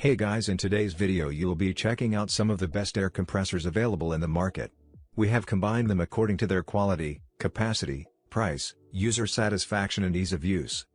Hey guys, in today's video you will be checking out some of the best air compressors available in the market. We have combined them according to their quality, capacity, price, user satisfaction and ease of use.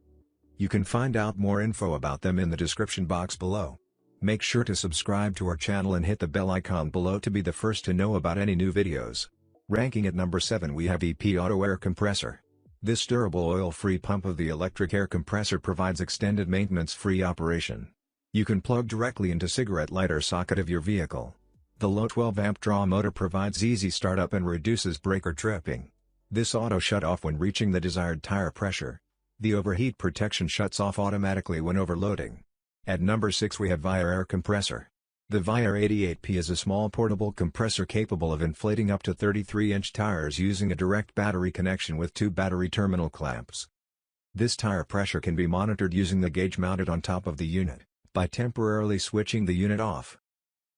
You can find out more info about them in the description box below. Make sure to subscribe to our channel and hit the bell icon below to be the first to know about any new videos. Ranking at number 7 we have EPAuto Air Compressor. This durable oil-free pump of the electric air compressor provides extended maintenance-free operation. You can plug directly into cigarette lighter socket of your vehicle. The low 12-amp draw motor provides easy startup and reduces breaker tripping. This auto shut off when reaching the desired tire pressure. The overheat protection shuts off automatically when overloading. At number 6 we have Viair Air Compressor. The Viair 88P is a small portable compressor capable of inflating up to 33-inch tires using a direct battery connection with 2 battery terminal clamps. This tire pressure can be monitored using the gauge mounted on top of the unit, by temporarily switching the unit off.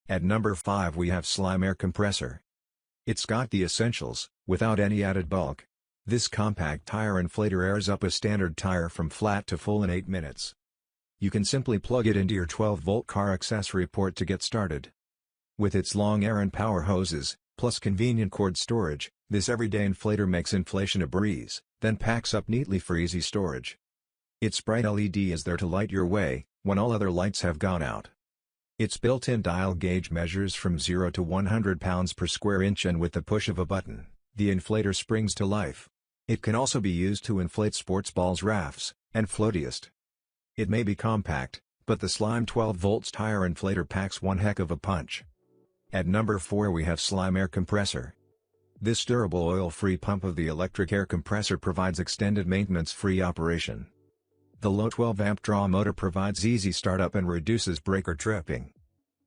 At number 5 we have Slime Air Compressor. It's got the essentials, without any added bulk. This compact tire inflator airs up a standard tire from flat to full in 8 minutes. You can simply plug it into your 12-volt car accessory port to get started. With its long air and power hoses, plus convenient cord storage, this everyday inflator makes inflation a breeze, then packs up neatly for easy storage. Its bright LED is there to light your way, when all other lights have gone out. Its built-in dial gauge measures from 0 to 100 pounds per square inch, and with the push of a button, the inflator springs to life. It can also be used to inflate sports balls, rafts, and floatiest. It may be compact, but the Slime 12 volts tire inflator packs one heck of a punch. At number 4 we have Slime Air Compressor. This durable oil-free pump of the electric air compressor provides extended maintenance-free operation. The low 12-amp draw motor provides easy startup and reduces breaker tripping.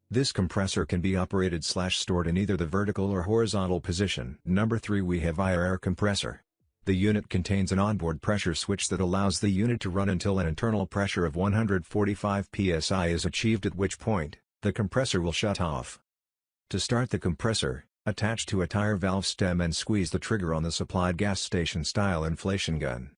This compressor can be operated/stored in either the vertical or horizontal position. Number 3 we have Viair Air Compressor. The unit contains an onboard pressure switch that allows the unit to run until an internal pressure of 145 psi is achieved, at which point, the compressor will shut off. To start the compressor, attach to a tire valve stem and squeeze the trigger on the supplied gas station-style inflation gun.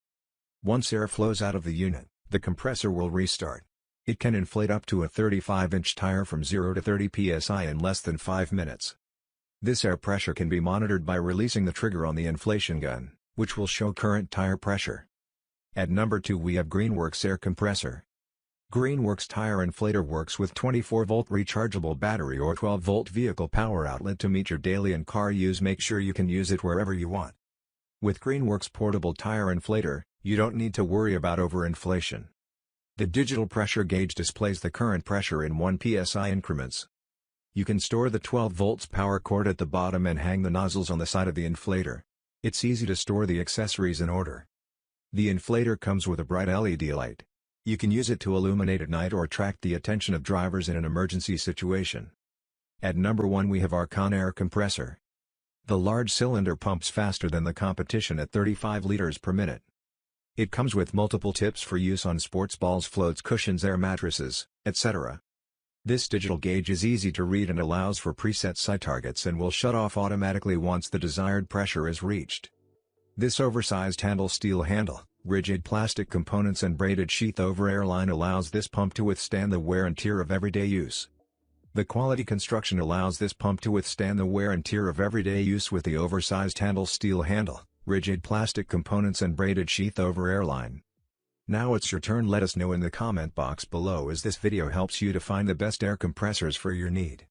Once air flows out of the unit, the compressor will restart. It can inflate up to a 35-inch tire from 0 to 30 psi in less than 5 minutes. This air pressure can be monitored by releasing the trigger on the inflation gun, which will show current tire pressure. At number 2 we have Greenworks Air Compressor. Greenworks tire inflator works with 24-volt rechargeable battery or 12-volt vehicle power outlet to meet your daily and car use. Make sure you can use it wherever you want. With Greenworks portable tire inflator, you don't need to worry about overinflation. The digital pressure gauge displays the current pressure in 1 psi increments. You can store the 12 volts power cord at the bottom and hang the nozzles on the side of the inflator. It's easy to store the accessories in order. The inflator comes with a bright LED light. You can use it to illuminate at night or attract the attention of drivers in an emergency situation. At number 1 we have our Conair Compressor. The large cylinder pumps faster than the competition at 35 liters per minute. It comes with multiple tips for use on sports balls, floats, cushions, air mattresses, etc. This digital gauge is easy to read and allows for preset site targets and will shut off automatically once the desired pressure is reached. This oversized steel handle, rigid plastic components and braided sheath over airline allows this pump to withstand the wear and tear of everyday use. The quality construction allows this pump to withstand the wear and tear of everyday use with the oversized steel handle, rigid plastic components and braided sheath over airline. Now it's your turn. Let us know in the comment box below as this video helps you to find the best air compressors for your need.